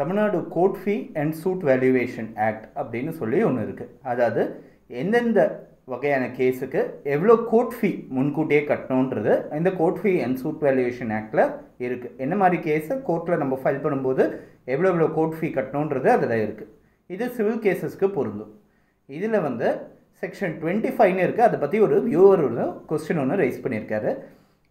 Tamil Nadu court fee and suit valuation act அப்படின்னு சொல்லி ஒன்று இருக்குது. அதாவது எந்தெந்த வகையான கேஸுக்கு எவ்வளோ கோர்ட் ஃபீ முன்கூட்டியே கட்டணுன்றது இந்த court fee and suit valuation ஆக்டில் இருக்குது. என்ன மாதிரி கேஸை கோர்ட்டில் நம்ம ஃபைல் பண்ணும்போது எவ்வளோ கோர்ட் ஃபீ கட்டணுன்றது அதில் இருக்குது. இது சிவில் கேஸஸ்க்கு பொருந்தும். இதில் வந்து செக்ஷன் 25 இருக்குது. அதை பற்றி ஒரு வியூவர் ஒரு கொஸ்டின் ஒன்று ரைஸ் பண்ணியிருக்காரு.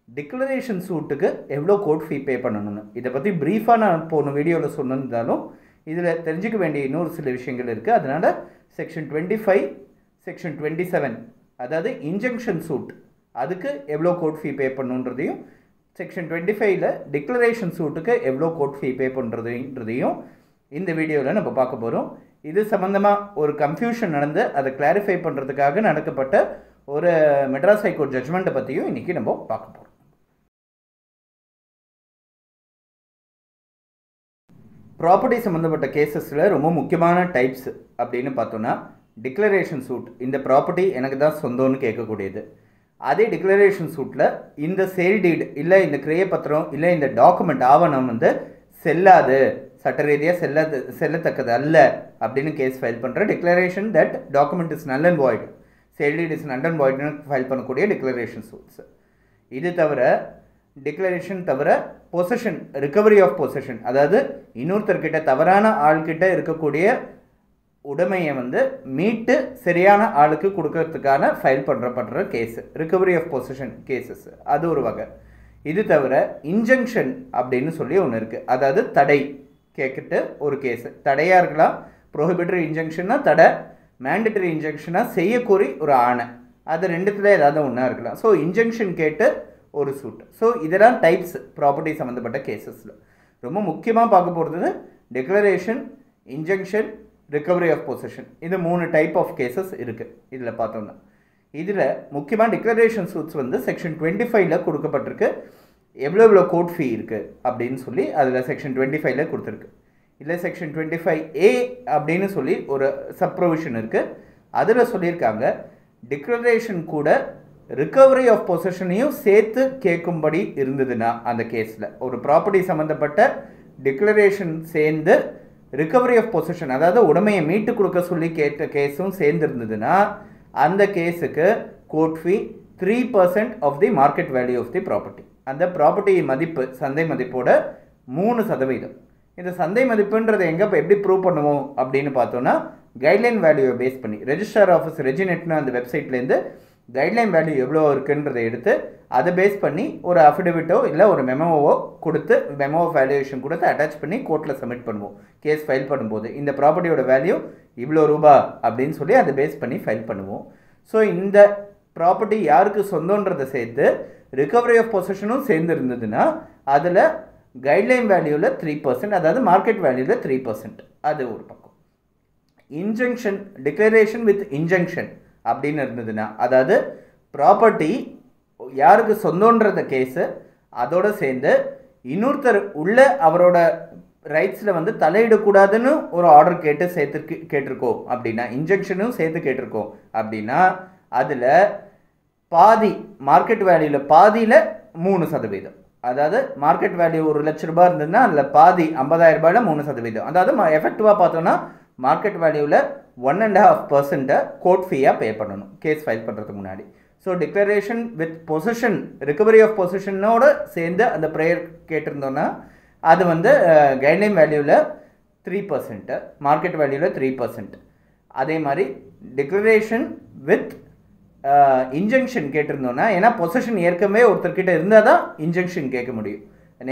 டிக்ளரேஷன் சூட்டுக்கு எவ்வளோ கோர்ட் ஃபீ பே பண்ணணும்னு இதை பற்றி ப்ரீஃபாக நான் போன வீடியோவில் சொன்னிருந்தாலும் இதில் தெரிஞ்சிக்க வேண்டிய இன்னொரு சில விஷயங்கள் இருக்குது. அதனால் செக்ஷன் 25, செக்ஷன் 27 அதாவது இன்ஜங்ஷன் சூட் அதுக்கு எவ்வளோ கோர்ட் ஃபீ பே பண்ணுன்றதையும், செக்ஷன் 25ல் டிக்ளரேஷன் சூட்டுக்கு எவ்வளோ கோர்ட் ஃபீ பே பண்ணுறதுன்றதையும் இந்த வீடியோவில் நம்ம பார்க்க போகிறோம். இது சம்மந்தமாக ஒரு கன்ஃபியூஷன் நடந்து அதை கிளாரிஃபை பண்ணுறதுக்காக நடக்கப்பட்ட ஒரு மெட்ராஸ் ஹைகோர்ட் ஜட்ஜ்மெண்ட்டை பற்றியும் இன்றைக்கி நம்ம பார்க்க போகிறோம். ப்ராப்பர்ட்டி சம்மந்தப்பட்ட கேசஸில் ரொம்ப முக்கியமான டைப்ஸ் அப்படின்னு பார்த்தோன்னா டிக்ளரேஷன் சூட். இந்த ப்ராப்பர்ட்டி எனக்கு தான் சொந்தம்னு கேட்கக்கூடியது. அதே டிக்ளரேஷன் சூட்டில் இந்த சேல் டீட் இல்லை இந்த கிரைய பத்திரம் இல்லை இந்த டாக்குமெண்ட் ஆவணம் வந்து செல்லாது, சட்ட ரீதியாக செல்லத்தக்கது அல்ல அப்படின்னு கேஸ் ஃபைல் பண்ணுற declaration that document is null and void, sale deed is null and வாய்டுன்னு ஃபைல் பண்ணக்கூடிய டிக்ளரேஷன் சூட்ஸ். இது தவிர டிக்ளரேஷன் தவிர பொசஷன், ரிகவரி ஆஃப் பொசஷன், அதாவது இன்னொருத்தர்கிட்ட தவறான ஆள்கிட்ட இருக்கக்கூடிய உடைமையை வந்து மீட்டு சரியான ஆளுக்கு கொடுக்கறதுக்கான ஃபைல் பண்ணுறப்படுற case recovery of possession cases, அது ஒரு வகை. இது தவிர இன்ஜங்ஷன் அப்படின்னு சொல்லி ஒன்று இருக்குது. அதாவது தடை கேட்கிட்டு ஒரு கேஸு, தடையாக இருக்கலாம். ப்ரோஹிபிட்டரி இன்ஜங்ஷன்னா தடை, மேண்டட்டரி இன்ஜங்ஷனாக செய்யக்கூறி ஒரு ஆணை, அது ரெண்டுத்தில் ஏதாவது ஒன்றா இருக்கலாம். ஸோ இன்ஜங்ஷன் கேட்டு ஒரு சூட். ஸோ இதெல்லாம் டைப்ஸ் ப்ராப்பர்ட்டி சம்மந்தப்பட்ட கேசஸில். ரொம்ப முக்கியமாக பார்க்க போகிறது declaration, injunction, recovery of possession. இது 3 டைப் ஆஃப் கேசஸ் இருக்குது இதில் பார்த்தோம்னா. இதில் முக்கியமாக டிக்ளரேஷன் சூட்ஸ் வந்து செக்ஷன் 25ல் கொடுக்கப்பட்டிருக்கு. எவ்வளோ கோர்ட் ஃபீ இருக்குது அப்படின்னு சொல்லி அதில் செக்ஷன் 25ல் கொடுத்துருக்கு. இல்லை செக்ஷன் 25A அப்படின்னு சொல்லி ஒரு சப்ரொவிஷன் இருக்குது. அதில் சொல்லியிருக்காங்க டிக்ளரேஷன் கூட ரிகவரி ஆஃப் பொசஷனையும் சேர்த்து கேட்கும்படி இருந்ததுன்னா அந்த கேஸில் ஒரு ப்ராப்பர்ட்டி சம்மந்தப்பட்ட டிக்ளரேஷன் சேர்ந்து ரிகவரி ஆஃப் பொசஷன் அதாவது உடைமையை மீட்டு கொடுக்க சொல்லி கேட்ட கேஸும் சேர்ந்து இருந்ததுன்னா அந்த கேஸுக்கு court fee 3% of the market value of the property. அந்த ப்ராப்பர்ட்டி மதிப்பு சந்தை மதிப்போட 3%. இந்த சந்தை மதிப்புன்றதை எங்கே எப்படி ப்ரூவ் பண்ணுவோம் அப்படின்னு பார்த்தோன்னா கைட்லைன் வேல்யூவை பேஸ் பண்ணி ரெஜிஸ்ட்ரார் ஆஃபீஸ் ரெஜினெட்னு அந்த வெப்சைட்லேருந்து கைட்லைன் வேல்யூ எவ்வளோ இருக்குன்றதை எடுத்து அதை பேஸ் பண்ணி ஒரு அஃபிடவிட்டோ இல்லை ஒரு மெமோவோ கொடுத்து மெமோ வேல்யூவேஷன் கொடுத்து அட்டாச் பண்ணி கோர்ட்டில் சப்மிட் பண்ணுவோம். கேஸ் ஃபைல் பண்ணும்போது இந்த ப்ராப்பர்ட்டியோட வேல்யூ இவ்வளோ ரூபா அப்படின்னு சொல்லி அதை பேஸ் பண்ணி ஃபைல் பண்ணுவோம். ஸோ இந்த ப்ராப்பர்ட்டி யாருக்கு சொந்தன்றதை சேர்த்து ரிகவரி ஆஃப் பொசஷனும் சேர்ந்து இருந்ததுன்னா அதில் கைட்லைன் வேல்யூவில் 3%, அதாவது மார்க்கெட் வேல்யூவில் 3%, அது ஒரு பக்கம். இன்ஜங்ஷன், டிக்ளரேஷன் வித் இன்ஜங்ஷன் அப்படின்னு இருந்ததுன்னா அதாவது ப்ராப்பர்ட்டி யாருக்கு சொந்தன்றத கேஸு அதோடு சேர்ந்து இன்னொருத்தர் உள்ள அவரோட ரைட்ஸில் வந்து தலையிடக்கூடாதுன்னு ஒரு ஆர்டர் கேட்டிருக்கோம் அப்படின்னா, இன்ஜெக்ஷனும் சேர்த்து கேட்டிருக்கோம் அப்படின்னா அதில் பாதி மார்க்கெட் வேல்யூவில் பாதியில் 3%. அதாவது மார்க்கெட் வேல்யூ 1 லட்ச ரூபாய் இருந்ததுன்னா அதில் பாதி 50,000 ரூபாயில் 3%. அதாவது எஃபெக்டிவாக பார்த்தோன்னா மார்க்கெட் வேல்யூவில் 1.5% கோர்ட் ஃபீயாக பே பண்ணணும் கேஸ் ஃபைல் பண்ணுறதுக்கு முன்னாடி. So declaration with possession, recovery of பொசிஷனோடு சேர்ந்து அந்த ப்ரேயர் கேட்டிருந்தோன்னா அது வந்து கைட்லைன் வேல்யூவில் 3%, மார்க்கெட் வேல்யூவில் 3%. அதே மாதிரி டிக்ளரேஷன் வித் இன்ஜங்ஷன் கேட்டிருந்தோன்னா, ஏன்னா பொசிஷன் ஏற்கனவே ஒருத்தர்கிட்ட இருந்தால் தான் இன்ஜங்ஷன் கேட்க முடியும்.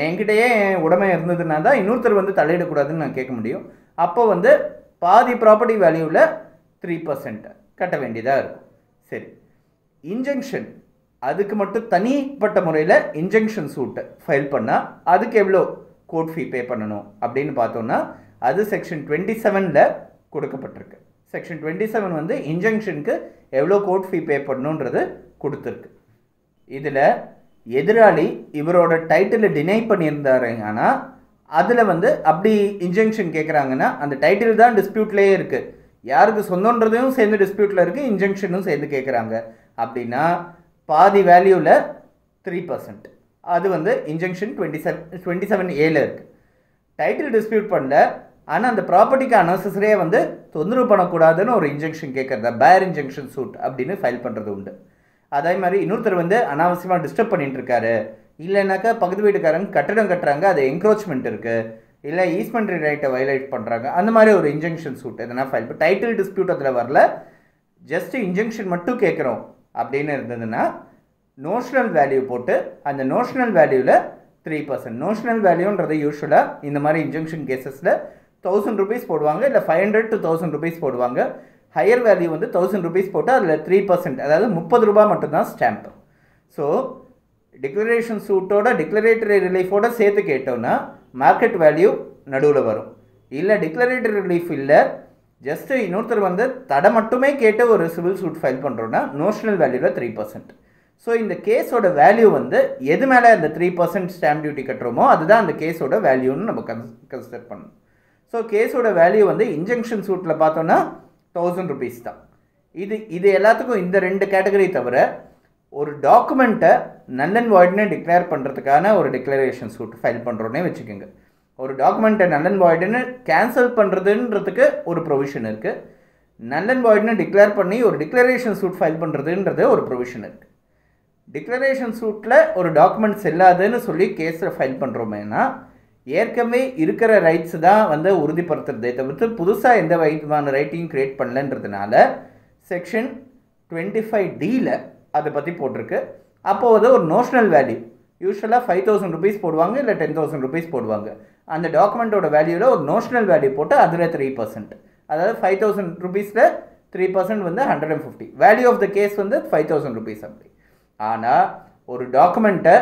என்கிட்டயே உடைமை இருந்ததுன்னா தான் இன்னொருத்தர் வந்து தலையிடக்கூடாதுன்னு நான் கேட்க முடியும். அப்போ வந்து பாதி ப்ராப்பர்ட்டி வேல்யூவில் 3% கட்ட வேண்டியதாக இருக்கும். சரி, இன்ஜங்ஷன் அதுக்கு மட்டும் தனிப்பட்ட முறையில் இன்ஜங்ஷன் சூட்டை ஃபைல் பண்ணால் அதுக்கு எவ்வளோ கோர்ட் ஃபீ பே பண்ணணும் அப்படின்னு பார்த்தோன்னா அது செக்ஷன் 27ல் கொடுக்கப்பட்டிருக்கு. செக்ஷன் 27 வந்து இன்ஜங்ஷனுக்கு எவ்வளோ கோர்ட் ஃபீ பே பண்ணணுன்றது கொடுத்துருக்கு. இதில் எதிராளி இவரோட டைட்டிலை டினை பண்ணியிருந்தாருங்கன்னா அதில் வந்து அப்படி இன்ஜங்ஷன் கேட்குறாங்கன்னா அந்த டைட்டில் தான் டிஸ்பியூட்லேயே இருக்குது, யாருக்கு சொந்தன்றதையும் சேர்ந்து டிஸ்பியூட்டில் இருக்குது, இன்ஜங்ஷனும் சேர்ந்து கேட்குறாங்க அப்படின்னா பாதி வேல்யூவில் 3%, அது வந்து இன்ஜங்ஷன் 27A இருக்குது. டைட்டில் டிஸ்பியூட் பண்ணல, ஆனால் அந்த ப்ராப்பர்ட்டிக்கு அன்னெசரியாக வந்து தொந்தரவு பண்ணக்கூடாதுன்னு ஒரு இன்ஜெக்ஷன் கேட்குறதா பேர் இன்ஜெக்ஷன் சூட் அப்படின்னு ஃபைல் பண்ணுறது உண்டு. அதே மாதிரி இன்னொருத்தர் வந்து அனாவசியமாக டிஸ்டர்ப் பண்ணிட்டு இருக்காரு, இல்லைனாக்கா பக்கத்து வீட்டுக்காரங்க கட்டடம் கட்டுறாங்க, அது என்க்ரோச்மெண்ட் இருக்குது, இல்லை ஈஸ்மெண்ட்ரி ரைட்டை வயலேட் பண்ணுறாங்க, அந்த மாதிரி ஒரு இன்ஜெக்ஷன் சூட் எதனா ஃபைல். இப்போ டைட்டில் டிஸ்பியூட் அதில் வரல, ஜஸ்ட் இன்ஜெக்ஷன் மட்டும் கேட்குறோம் அப்படின்னு இருந்ததுன்னா நோஷனல் வேல்யூ போட்டு அந்த நோஷனல் வேல்யூவில் 3%. நோஷனல் வேல்யூன்றது யூஸ்வலாக இந்த மாதிரி இன்ஜெக்ஷன் கேசஸில் 1000 rupees போடுவாங்க, இல்லை 500 to 1000 rupees போடுவாங்க. ஹையர் வேல்யூ வந்து 1000 rupees போட்டு அதில் 3%, அதாவது 30 ரூபாய் மட்டும்தான் ஸ்டாம்ப். ஸோ டிக்ளரேஷன் சூட்டோட டிக்ளரேட்டரி ரிலீஃபோட சேர்த்து கேட்டோன்னா மார்க்கெட் வேல்யூ நடுவில் வரும். இல்லை டிக்ளரேட்டரி ரிலீஃப் இல்லை, ஜஸ்ட்டு இன்னொருத்தர் வந்து தடை மட்டுமே கேட்டு ஒரு சிவில் சூட் ஃபைல் பண்ணுறோன்னா நோஷனல் வேல்யூவில் 3%. ஸோ இந்த கேஸோட வேல்யூ வந்து எது மேலே அந்த 3% ஸ்டாம்ப் டியூட்டி கட்டுறோமோ அதுதான் அந்த கேஸோட வேல்யூன்னு நம்ம கன்சிடர் பண்ணணும். ஸோ கேஸோட வேல்யூ வந்து இன்ஜெக்ஷன் சூட்டில் பார்த்தோன்னா 1000 rupees தான். இது எல்லாத்துக்கும் இந்த 2 கேட்டகரி தவிர ஒரு டாக்குமெண்ட்டை நல் அண்ட் வாய்டுன்னு டிக்ளேர் பண்ணுறதுக்கான ஒரு டிக்ளரேஷன் சூட் ஃபைல் பண்ணுறோன்னே வச்சுக்கோங்க. ஒரு டாக்குமெண்ட்டை நல் அண்ட் வாய்டுன்னு கேன்சல் பண்ணுறதுன்றதுக்கு ஒரு ப்ரொவிஷன் இருக்குது, நல் அண்ட் வாய்டுன்னு டிக்ளேர் பண்ணி ஒரு டிக்ளரேஷன் சூட் ஃபைல் பண்ணுறதுன்றது ஒரு ப்ரொவிஷன் இருக்குது. டிக்ளரேஷன் சூட்டில் ஒரு டாக்குமெண்ட் செல்லாதுன்னு சொல்லி கேஸில் ஃபைல் பண்ணுறோமேனா ஏற்கனவே இருக்கிற ரைட்ஸ் தான் வந்து உறுதிப்படுத்துறதே தவிர்த்து புதுசாக எந்த விதமான ரைட்டையும் க்ரியேட் பண்ணலன்றதுனால செக்ஷன் 25Dயில் அதை பற்றி போட்டிருக்கு. அப்போது வந்து ஒரு நோஷனல் வேல்யூ யூஸ்வலாக 5000 rupees போடுவாங்க, இல்லை 10,000 rupees போடுவாங்க. அந்த டாக்குமெண்ட்டோட வேல்யூவில் ஒரு நோஷனல் வேல்யூ போட்டு அதில் 3%, அதாவது 5000 rupeesல 3% வந்து 150. வேல்யூ ஆஃப் த கேஸ் வந்து 5000 rupees அப்படி. ஆனால் ஒரு டாக்குமெண்ட்டை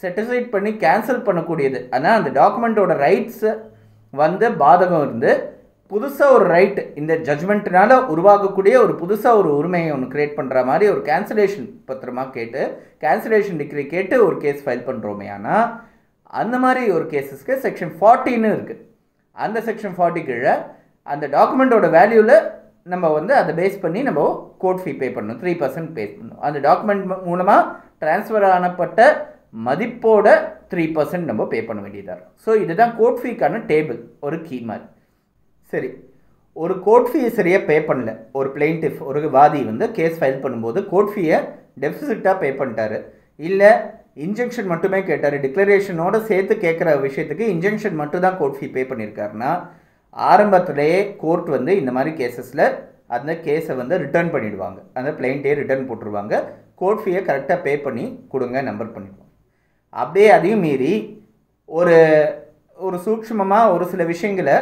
செட்டிசைட் பண்ணி கேன்சல் பண்ணக்கூடியது, ஆனால் அந்த டாக்குமெண்ட்டோட ரைட்ஸு வந்து பாதகம் இருந்து புதுசாக ஒரு ரைட் இந்த ஜட்ஜ்மெண்ட்னால உருவாகக்கூடிய ஒரு புதுசாக ஒரு உரிமையை ஒன்று க்ரியேட் பண்ணுற மாதிரி ஒரு கேன்சலேஷன் பத்திரமாக கேட்டு கேன்சலேஷன் டிகிரி கேட்டு ஒரு கேஸ் ஃபைல் பண்ணுறோமே. ஆனால் அந்த மாதிரி ஒரு கேஸஸ்க்கு செக்ஷன் 40ன்னு இருக்குது. அந்த செக்ஷன் 40 கீழே அந்த டாக்குமெண்ட்டோட வேல்யூவில் நம்ம வந்து அதை பேஸ் பண்ணி நம்ம கோர்ட் ஃபீ பே பண்ணணும், 3% பே பண்ணணும். அந்த டாக்குமெண்ட் மூலமாக டிரான்ஸ்ஃபர் ஆனப்பட்ட மதிப்போட 3% நம்ம பே பண்ண வேண்டியதாக இருக்கும். ஸோ இதுதான் கோர்ட் ஃபீக்கான டேபிள், ஒரு கீ மாதிரி. சரி, ஒரு கோர்ட் ஃபீயை சரியாக பே பண்ணல, ஒரு பிளெயின்டிஃப் ஒரு வாதி வந்து கேஸ் ஃபைல் பண்ணும்போது கோர்ட் ஃபீயை டெபிசிட்டாக பே பண்ணிட்டாரு, இல்லை இன்ஜெக்ஷன் மட்டுமே கேட்டார், டிக்ளரேஷனோட சேர்த்து கேட்குற விஷயத்துக்கு இன்ஜெக்ஷன் மட்டும் தான் கோர்ட் ஃபீ பே பண்ணியிருக்காருன்னா ஆரம்பத்திலேயே கோர்ட் வந்து இந்த மாதிரி கேசஸில் அந்த கேஸை வந்து ரிட்டர்ன் பண்ணிவிடுவாங்க, அந்த பிளெயின்ட்டே ரிட்டர்ன் போட்டுருவாங்க, கோர்ட் ஃபீயை கரெக்டாக பே பண்ணி கொடுங்க நம்பர் பண்ணிடுவாங்க. அப்படியே அதையும் மீறி ஒரு சூக்ஷ்மமாக ஒரு சில விஷயங்களை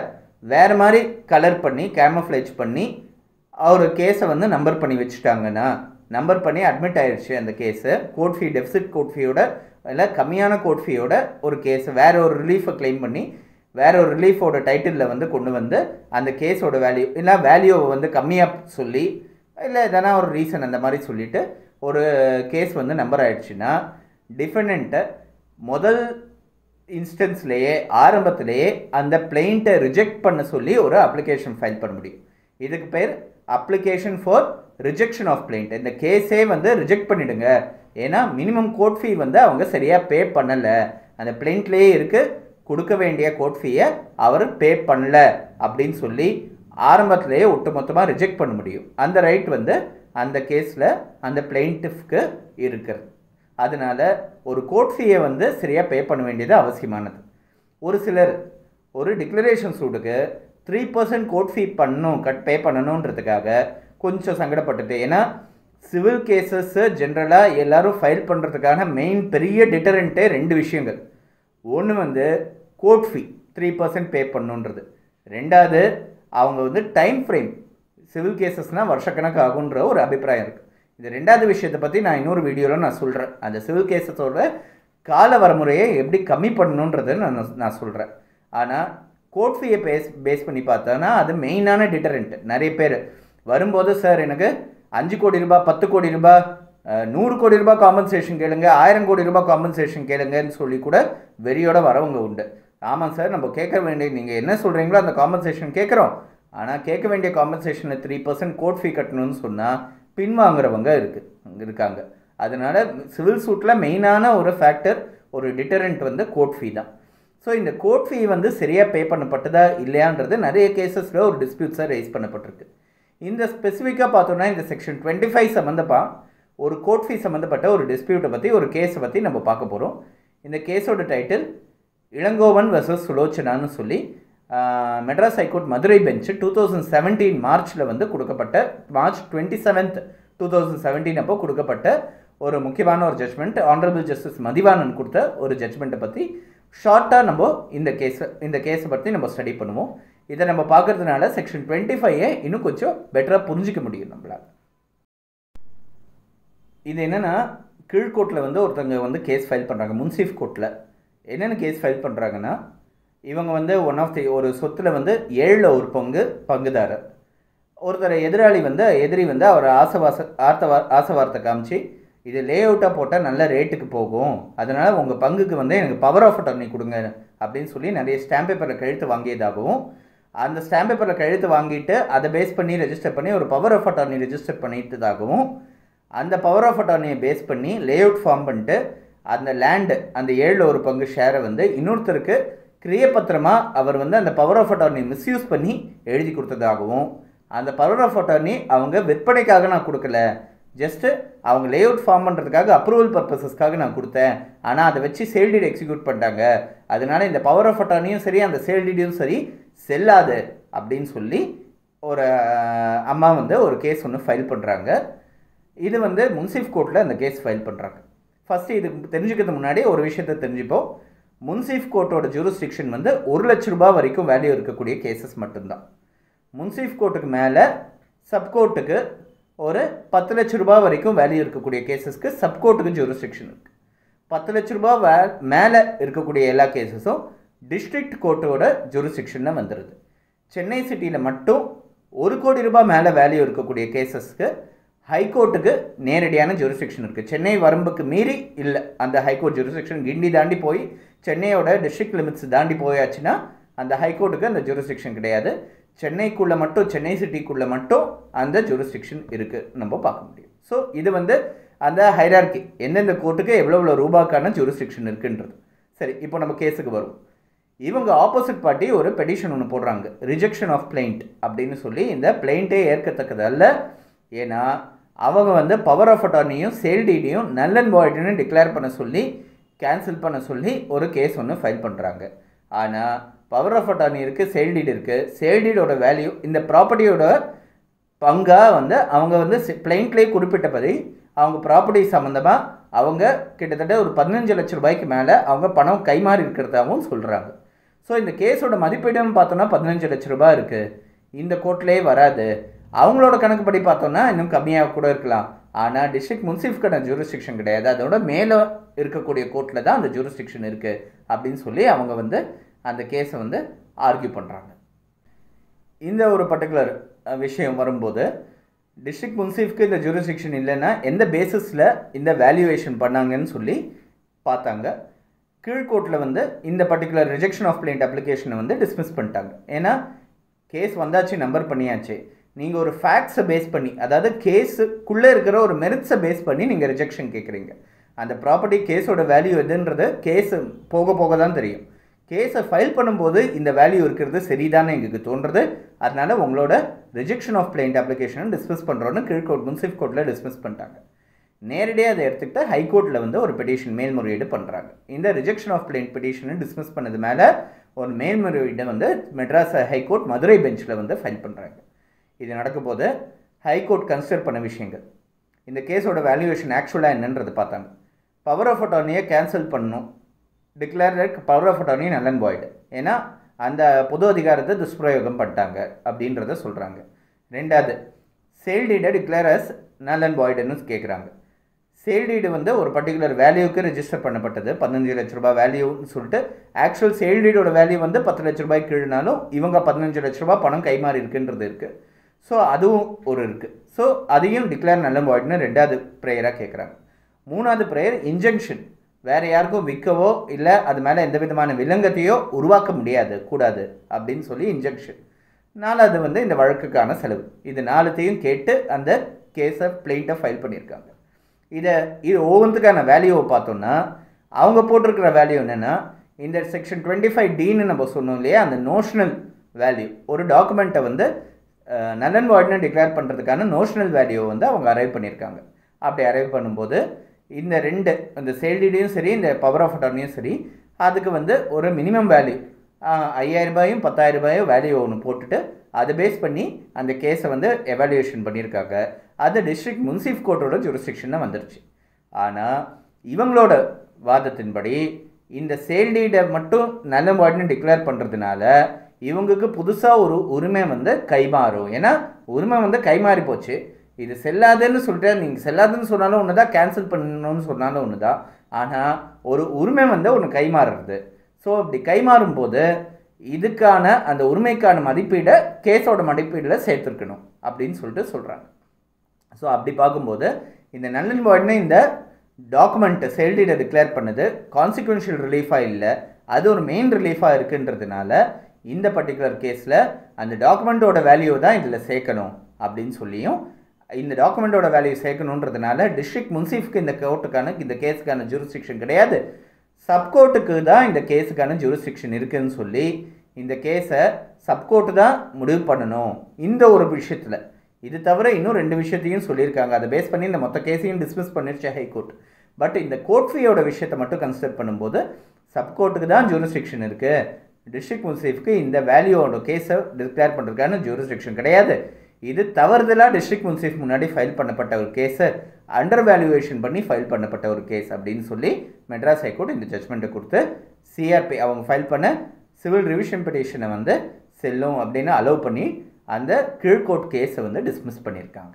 வேறு மாதிரி கலர் பண்ணி கேமஃப்ளேஜ் பண்ணி ஒரு கேஸை வந்து நம்பர் பண்ணி வச்சுட்டாங்கன்னா, நம்பர் பண்ணி அட்மிட் ஆயிடுச்சு அந்த case, court fee deficit court ஃபீயோட இல்லை கம்மியான கோர்ட் ஃபீயோட ஒரு கேஸை வேறு ஒரு ரிலீஃபை கிளைம் பண்ணி வேறு ஒரு ரிலீஃபோட டைட்டிலில் வந்து கொண்டு வந்து அந்த கேஸோட வேல்யூ இல்லை வேல்யூவை வந்து கம்மியாக சொல்லி இல்லை எதனா ஒரு ரீசன் அந்த மாதிரி சொல்லிவிட்டு ஒரு கேஸ் வந்து நம்பர் ஆகிடுச்சுன்னா டிஃபெண்டண்ட்டை முதல் இன்ஸ்டன்ஸ்லேயே ஆரம்பத்திலேயே அந்த பிளெயிண்ட்டை ரிஜெக்ட் பண்ண சொல்லி ஒரு அப்ளிகேஷன் ஃபைல் பண்ண முடியும். இதுக்கு பேர் அப்ளிகேஷன் ஃபார் ரிஜெக்ஷன் ஆஃப் பிளெயிண்ட். இந்த கேஸே வந்து ரிஜெக்ட் பண்ணிவிடுங்க, ஏன்னா மினிமம் கோர்ட் ஃபீ வந்து அவங்க சரியாக பே பண்ணலை, அந்த பிளெயிண்ட்லேயே இருக்குது, கொடுக்க வேண்டிய கோர்ட் ஃபீயை அவர் பே பண்ணல அப்படின்னு சொல்லி ஆரம்பத்திலேயே ஒட்டுமொத்தமாக ரிஜெக்ட் பண்ண முடியும். அந்த ரைட் வந்து அந்த கேஸில் அந்த பிளெயின்டிஃப்க்கு இருக்கிறது. அதனால் ஒரு கோர்ட் ஃபீயை வந்து சரியாக பே பண்ண வேண்டியது அவசியமானது. ஒரு சிலர் ஒரு டிக்ளரேஷன் சூட்டுக்கு 3% கோர்ட் ஃபீ பே பண்ணணுன்றதுக்காக கொஞ்சம் சங்கடப்பட்டுட்டு, ஏன்னா சிவில் கேசஸ்ஸு ஜென்ரலாக எல்லோரும் ஃபைல் பண்ணுறதுக்கான மெயின் பெரிய டிட்டரண்ட்டே 2 விஷயங்கள். ஒன்று வந்து கோர்ட் ஃபீ 3% பே பண்ணுன்றது, ரெண்டாவது அவங்க வந்து டைம் ஃப்ரேம், சிவில் கேசஸ்னால் வருஷக்கணக்கு ஆகுன்ற ஒரு அபிப்பிராயம் இருக்குது. இந்த ரெண்டாவது விஷயத்தை பற்றி நான் இன்னொரு வீடியோவில் நான் சொல்கிறேன், அந்த சிவில் கேசஸோட கால வரமுறையை எப்படி கம்மி பண்ணணுன்றதை நான் சொல்கிறேன். ஆனால் கோர்ட் ஃபீயை பேஸ் பண்ணி பார்த்தோன்னா அது மெயினான டிட்டரண்ட். நிறைய பேர் வரும்போது சார் எனக்கு 5 கோடி ரூபாய் 10 கோடி ரூபாய் 100 கோடி ரூபாய் காம்பன்சேஷன் கேளுங்க, 1000 கோடி ரூபாய் காம்பன்சேஷன் கேளுங்கன்னு சொல்லி கூட வெறியோட வரவங்க உண்டு. ஆமாம் சார், நம்ம கேட்க வேண்டிய நீங்கள் என்ன சொல்கிறீங்களோ அந்த காம்பன்சேஷன் கேட்குறோம், ஆனால் கேட்க வேண்டிய காம்பன்சேஷனில் 3% கோர்ட் ஃபீ கட்டணும்னு சொன்னால் பின்வாங்குறவங்க இருக்காங்க. அதனால் சிவில் சூட்டில் மெயினான ஒரு ஃபேக்டர், ஒரு டிட்டரண்ட் வந்து கோர்ட் ஃபீ தான். ஸோ இந்த கோர்ட் ஃபீ வந்து சரியாக பே பண்ணப்பட்டதா இல்லையான்றது நிறைய கேசஸில் ஒரு டிஸ்பியூட்ஸாக ரைஸ் பண்ணப்பட்டிருக்கு. இந்த ஸ்பெசிஃபிக்காக பார்த்தோன்னா இந்த செக்ஷன் 25 சம்மந்தப்பா ஒரு கோர்ட் ஃபீ சம்மந்தப்பட்ட ஒரு டிஸ்பியூட்டை பற்றி ஒரு கேஸை பற்றி நம்ம பார்க்க போகிறோம். இந்த கேஸோட டைட்டில் இளங்கோவன் வர்சஸ் சுலோச்சனான்னு சொல்லி மெட்ராஸ் ஹைகோர்ட் மதுரை பெஞ்சு 2017 மார்ச்சில் வந்து கொடுக்கப்பட்ட மார்ச் 27, 2017 அப்போ கொடுக்கப்பட்ட ஒரு முக்கியமான ஒரு ஜட்ஜ்மெண்ட். ஆனரபிள் ஜஸ்டிஸ் மதிவாணன் கொடுத்த ஒரு ஜட்ஜ்மெண்ட்டை பற்றி ஷார்ட்டாக நம்ம இந்த கேஸை பற்றி நம்ம ஸ்டடி பண்ணுவோம். இதை நம்ம பார்க்கறதுனால செக்ஷன் 25 இன்னும் கொஞ்சம் பெட்டராக புரிஞ்சிக்க முடியும் நம்மளால். இது என்னென்னா கீழ்கோர்ட்டில் வந்து ஒருத்தங்க வந்து கேஸ் ஃபைல் பண்ணுறாங்க. முன்சீஃப் கோர்ட்டில் என்னென்ன கேஸ் ஃபைல் பண்ணுறாங்கன்னா, இவங்க வந்து ஒரு சொத்தில் வந்து 7ல் ஒரு பங்குதாரர். ஒருத்தர் எதிரி வந்து அவர் ஆசவார்த்தை காமிச்சு இது லே அவுட்டாக போட்டால் நல்ல ரேட்டுக்கு போகும், அதனால் உங்கள் பங்குக்கு வந்து எனக்கு பவர் ஆஃப் அட்டர்னி கொடுங்க அப்படின்னு சொல்லி நிறைய ஸ்டாம்ப் பேப்பரில் கழுத்து வாங்கியதாகவும், அந்த ஸ்டாம்ப் பேப்பரில் கழுத்து வாங்கிட்டு அதை பேஸ் பண்ணி ரெஜிஸ்டர் பண்ணி ஒரு பவர் ஆஃப் அட்டர்னி ரெஜிஸ்டர் பண்ணிட்டதாகவும், அந்த பவர் ஆஃப் அட்டர்னியை பேஸ் பண்ணி லே அவுட் ஃபார்ம் பண்ணிட்டு அந்த லேண்டு அந்த 7ல் ஒரு பங்கு ஷேரை வந்து இன்னொருத்தருக்கு கிரியப்பத்திரமாக அவர் வந்து அந்த பவர் ஆஃப் அட்டர்னி மிஸ்யூஸ் பண்ணி எழுதி கொடுத்ததாகவும், அந்த பவர் ஆஃப் அட்டர்னி அவங்க விற்பனைக்காக நான் கொடுக்கல, ஜஸ்ட்டு அவங்க லே அவுட் ஃபார்ம் பண்ணுறதுக்காக அப்ரூவல் பர்பஸஸ்க்காக நான் கொடுத்தேன், ஆனால் அதை வச்சு சேல் டீட் எக்ஸிக்யூட் பண்ணிட்டாங்க, அதனால் இந்த பவர் ஆஃப் அட்டர்னியும் சரி அந்த சேல் டீடையும் சரி செல்லாது அப்படின்னு சொல்லி ஒரு அம்மா வந்து ஒரு கேஸ் ஒன்று ஃபைல் பண்ணுறாங்க. இது வந்து முன்சீஃப் கோர்ட்டில் அந்த கேஸ் ஃபைல் பண்ணுறாங்க. ஃபஸ்ட்டு இது தெரிஞ்சுக்கிறதுக்கு முன்னாடி ஒரு விஷயத்தை தெரிஞ்சுப்போம். முன்சீஃப் கோர்ட்டோட ஜூரிஸ்டிக்ஷன் வந்து 1 லட்ச ரூபாய் வரைக்கும் வேல்யூ இருக்கக்கூடிய கேசஸ் மட்டும்தான். முன்சீஃப் கோர்ட்டுக்கு மேலே சப்கோர்ட்டுக்கு ஒரு 10 லட்ச ரூபாய் வரைக்கும் வேல்யூ இருக்கக்கூடிய கேசஸ்க்கு சப்கோர்ட்டுக்கு ஜூரிஸ்டிக்ஷன் இருக்குது. 10 லட்ச ரூபாய் மேலே இருக்கக்கூடிய எல்லா கேசஸும் டிஸ்ட்ரிக்ட் கோர்ட்டோட ஜூரிஸ்டிக்ஷனில் வந்துடுது. சென்னை சிட்டியில் மட்டும் 1 கோடி ரூபாய் மேலே வேல்யூ இருக்கக்கூடிய கேசஸ்க்கு ஹைகோர்ட்டுக்கு நேரடியான ஜூரிஸ்டிக்ஷன் இருக்குது. சென்னை வரம்புக்கு மீறி இல்லை, அந்த ஹைகோர்ட் ஜூரிஸ்டிக்ஷன் கிண்டி தாண்டி போய் சென்னையோட டிஸ்ட்ரிக்ட் லிமிட்ஸ் தாண்டி போயாச்சுன்னா அந்த ஹைகோர்ட்டுக்கு அந்த ஜூரிஸ்டிக்ஷன் கிடையாது. சென்னைக்குள்ளே மட்டும், சென்னை சிட்டிக்குள்ளே மட்டும் அந்த ஜூரிஸ்டிக்ஷன் இருக்குது நம்ம பார்க்க முடியும். ஸோ இது வந்து அந்த ஹைரார்கி எந்தெந்த கோர்ட்டுக்கு எவ்வளோ ரூபாய்க்கான ஜூரிஸ்டிக்ஷன் இருக்குன்றது. சரி, இப்போ நம்ம கேஸுக்கு வரும். இவங்க ஆப்போசிட் பார்ட்டி ஒரு பெட்டிஷன் ஒன்று போடுறாங்க, ரிஜெக்ஷன் ஆஃப் பிளைண்ட் அப்படின்னு சொல்லி. இந்த பிளைண்ட்டே ஏற்கத்தக்கது அல்ல, ஏன்னா அவங்க வந்து பவர் ஆஃப் அட்டார்னியும் சேல் டீடையும் நல் அண்ட் வாய்டுன்னு டிக்ளேர் பண்ண சொல்லி கேன்சல் பண்ண சொல்லி ஒரு கேஸ் ஒன்று ஃபைல் பண்ணுறாங்க. ஆனால் பவர் ஆஃப் அட்டார்னி இருக்குது, சேல் டீட் இருக்குது. சேல் டீடோட வேல்யூ இந்த ப்ராப்பர்ட்டியோட பங்காக வந்து அவங்க வந்து பிளைண்ட்லேயே குறிப்பிட்டபடி அவங்க ப்ராப்பர்ட்டி சம்மந்தமாக அவங்க கிட்டத்தட்ட ஒரு 15 லட்ச ரூபாய்க்கு மேலே அவங்க பணம் கைமாறி இருக்கிறதாகவும் சொல்கிறாங்க. ஸோ இந்த கேஸோட மதிப்பீடுன்னு பார்த்தோன்னா 15 லட்ச ரூபாய் இருக்குது. இந்த கோர்ட்லேயே வராது. அவங்களோட கணக்குப்படி பார்த்தோன்னா இன்னும் கம்மியாக கூட இருக்கலாம். ஆனால் டிஸ்ட்ரிக்ட் முன்சிஃப்கான ஜூரிஸ்டிக்ஷன் கிடையாது, அதோட மேலே இருக்கக்கூடிய கோர்ட்டில் தான் அந்த ஜூரிஸ்டிக்ஷன் இருக்குது அப்படின்னு சொல்லி அவங்க வந்து அந்த கேஸை வந்து ஆர்கியூ பண்ணுறாங்க. இந்த ஒரு பர்டிகுலர் விஷயம் வரும்போது டிஸ்ட்ரிக்ட் முன்சிஃப்க்கு இந்த ஜூரிஸ்டிக்ஷன் இல்லைன்னா எந்த பேசிஸில் இந்த வேல்யூவேஷன் பண்ணாங்கன்னு சொல்லி பார்த்தாங்க. கீழ்கோர்ட்டில் வந்து இந்த பர்டிகுலர் ரிஜெக்ஷன் ஆஃப் பிளைண்ட் அப்ளிகேஷனை வந்து டிஸ்மிஸ் பண்ணிட்டாங்க. ஏன்னா கேஸ் வந்தாச்சு, நம்பர் பண்ணியாச்சு, நீங்கள் ஒரு ஃபேக்ட்ஸை பேஸ் பண்ணி, அதாவது கேஸுக்குள்ளே இருக்கிற ஒரு மெரிட்ஸை பேஸ் பண்ணி நீங்கள் ரிஜெக்ஷன் கேட்குறீங்க. அந்த ப்ராப்பர்ட்டி கேஸோட வேல்யூ எதுன்றது கேஸு போக போக தான் தெரியும். கேஸை ஃபைல் பண்ணும்போது இந்த வேல்யூ இருக்கிறது சரிதானே எங்களுக்கு தோன்றுறது, அதனால் உங்களோட ரிஜெக்ஷன் ஆஃப் பிளைண்ட் அப்ளிகேஷனை டிஸ்மிஸ் பண்ணுறோன்னு கீழ்கோர்ட் முன்சிஃப் கோர்ட்டில் டிஸ்மிஸ் பண்ணிட்டாங்க. நேரடியாக அதை எடுத்துக்கிட்டு ஹைகோர்ட்டில் வந்து ஒரு பெட்டிஷன் மேல்முறையீடு பண்ணுறாங்க. இந்த ரிஜெக்ஷன் ஆஃப் பிளைண்ட் பெட்டிஷனை டிஸ்மிஸ் பண்ணது மேலே ஒரு மேல்முறையீடை வந்து மெட்ராஸ் ஹைகோர்ட் மதுரை பெஞ்சில் வந்து ஃபைல் பண்ணுறாங்க. இது நடக்கும்போது ஹைகோர்ட் கன்சிடர் பண்ண விஷயங்கள், இந்த கேஸோட வேல்யூவேஷன் ஆக்சுவலாக என்னன்றது பார்த்தாங்க. பவர் ஆஃப் அட்டார்னியை கேன்சல் பண்ணணும், declare power of attorney null and void, ஏன்னா அந்த பொது அதிகாரத்தை துஷ்பிரயோகம் பண்ணிட்டாங்க அப்படின்றத சொல்கிறாங்க. ரெண்டாவது, சேல் டீடை டிக்ளேர் அஸ் நல் அண்ட் வாய்டுன்னு கேட்குறாங்க. சேல் டீடு வந்து ஒரு பர்டிகுலர் வேல்யூக்கு ரெஜிஸ்டர் பண்ணப்பட்டது, 15 லட்ச ரூபாய் வேல்யூன்னு சொல்லிட்டு. ஆக்சுவல் சேல் டீடோட வேல்யூ வந்து 10 லட்ச ரூபாய் கீழ்னாலும் இவங்க 15 லட்ச ரூபாய் பணம் கைமாறி இருக்குன்றது இருக்குது. ஸோ அதுவும் ஒரு இருக்குது. ஸோ அதையும் டிக்ளேர் நல் அண்ட் வாய்டுன்னு ரெண்டாவது ப்ரேயராக கேட்குறாங்க. மூணாவது ப்ரேயர் இன்ஜெக்ஷன், வேறு யாருக்கும் விற்கவோ இல்லை அது மேலே எந்த விதமான விலங்கத்தையோ உருவாக்க முடியாது கூடாது அப்படின்னு சொல்லி இன்ஜெக்ஷன். நாலாவது வந்து இந்த வழக்குக்கான செலவு. இது நாலுத்தையும் கேட்டு அந்த கேஸை பிளைண்ட்டை ஃபைல் பண்ணியிருக்காங்க. இது ஒவ்வொன்றுக்கான வேல்யூவை பார்த்தோன்னா அவங்க போட்டிருக்கிற வேல்யூ என்னென்னா இந்த செக்ஷன் 25Dன்னு நம்ம சொன்னோம் இல்லையா, அந்த நோஷனல் வேல்யூ, ஒரு டாக்குமெண்ட்டை வந்து நல் அண்ட் வாய்ட்னு டிக்ளேர் பண்ணுறதுக்கான நோஷனல் வேல்யூவை வந்து அவங்க அரைவ் பண்ணியிருக்காங்க. அப்படி அரைவ் பண்ணும்போது இந்த ரெண்டு, இந்த சேல் டீடையும் சரி இந்த பவர் ஆஃப் அட்டார்னியும் சரி, அதுக்கு வந்து ஒரு மினிமம் வேல்யூ 5000 ரூபாயும் 10,000 ரூபாயும் வேல்யூ ஒன்று போட்டுட்டு அதை பேஸ் பண்ணி அந்த கேஸை வந்து எவாலுவேஷன் பண்ணியிருக்காங்க. அது டிஸ்ட்ரிக்ட் முன்சிஃப் கோர்ட்டோட ஜூரிஸ்டிக்ஷனில் வந்துருச்சு. ஆனால் இவங்களோட வாதத்தின்படி இந்த சேல் டீடை மட்டும் நல் அண்ட் வாய்ட்னு டிக்ளேர் பண்ணுறதுனால இவங்களுக்கு புதுசாக ஒரு உரிமை வந்து கைமாறும். ஏன்னா உரிமை வந்து கைமாறி போச்சு. இது செல்லாதுன்னு சொல்லிட்டு நீங்கள் செல்லாதுன்னு சொன்னாலும் ஒன்று தான், கேன்சல் பண்ணணும்னு சொன்னாலும் ஒன்று தான். ஆனால் ஒரு உரிமை வந்து ஒன்று கைமாறுறது. ஸோ அப்படி கைமாறும்போது இதுக்கான அந்த உரிமைக்கான மதிப்பீடை கேஸோட மதிப்பீடில் சேர்த்துருக்கணும் அப்படின்னு சொல்லிட்டு சொல்கிறாங்க. ஸோ அப்படி பார்க்கும்போது இந்த நல் அண்ட் வாய்ட்னு இந்த டாக்குமெண்ட்டை சேல் டீடை டிக்ளேர் பண்ணது கான்சிக்வென்ஷியல் ரிலீஃபாக இல்லை, அது ஒரு மெயின் ரிலீஃபாக இருக்குன்றதுனால இந்த பர்டிகுலர் கேஸில் அந்த டாக்குமெண்ட்டோட வேல்யூ தான் இதில் சேர்க்கணும் அப்படின்னு சொல்லியும், இந்த டாக்குமெண்ட்டோட வேல்யூ சேர்க்கணுன்றதுனால டிஸ்ட்ரிக்ட் முன்சிஃப்க்கு இந்த கோர்ட்டுக்கான இந்த கேஸுக்கான ஜூரிஸ்டிக்ஷன் கிடையாது, சப்கோர்ட்டுக்கு தான் இந்த கேஸுக்கான ஜூரிஸ்டிக்ஷன் இருக்குதுன்னு சொல்லி இந்த கேஸை சப்கோர்ட்டு தான் முடிவு பண்ணணும் இந்த ஒரு விஷயத்தில். இது தவிர இன்னும் 2 விஷயத்தையும் சொல்லியிருக்காங்க. அதை பேஸ் பண்ணி இந்த மொத்த கேஸையும் டிஸ்மிஸ் பண்ணிருச்சு ஹைகோர்ட். பட் இந்த கோர்ட் ஃபீயோட விஷயத்தை மட்டும் கன்சிடர் பண்ணும்போது சப்கோர்ட்டுக்கு தான் ஜூரிஸ்டிக்ஷன் இருக்குது, டிஸ்ட்ரிக்ட் முன்சிஃப்க்கு இந்த வேல்யூவோட கேஸை டிக்ளேர் பண்ணுறதுக்கான ஜூரிஸ்டிக்ஷன் கிடையாது. இது தவறுதலாக டிஸ்ட்ரிக்ட் முன்சிஃப் முன்னாடி ஃபைல் பண்ணப்பட்ட ஒரு கேஸை அண்டர் வேல்யூவேஷன் பண்ணி ஃபைல் பண்ணப்பட்ட ஒரு கேஸ் அப்படின்னு சொல்லி மெட்ராஸ் ஹைகோர்ட் இந்த ஜட்ஜ்மெண்ட்டை கொடுத்து சிஆர்பி அவங்க ஃபைல் பண்ண சிவில் ரிவிஷன் பெட்டிஷனை வந்து செல்லும் அப்படின்னு அலோவ் பண்ணி அந்த கீழ்கோர்ட் கேஸை வந்து டிஸ்மிஸ் பண்ணியிருக்காங்க.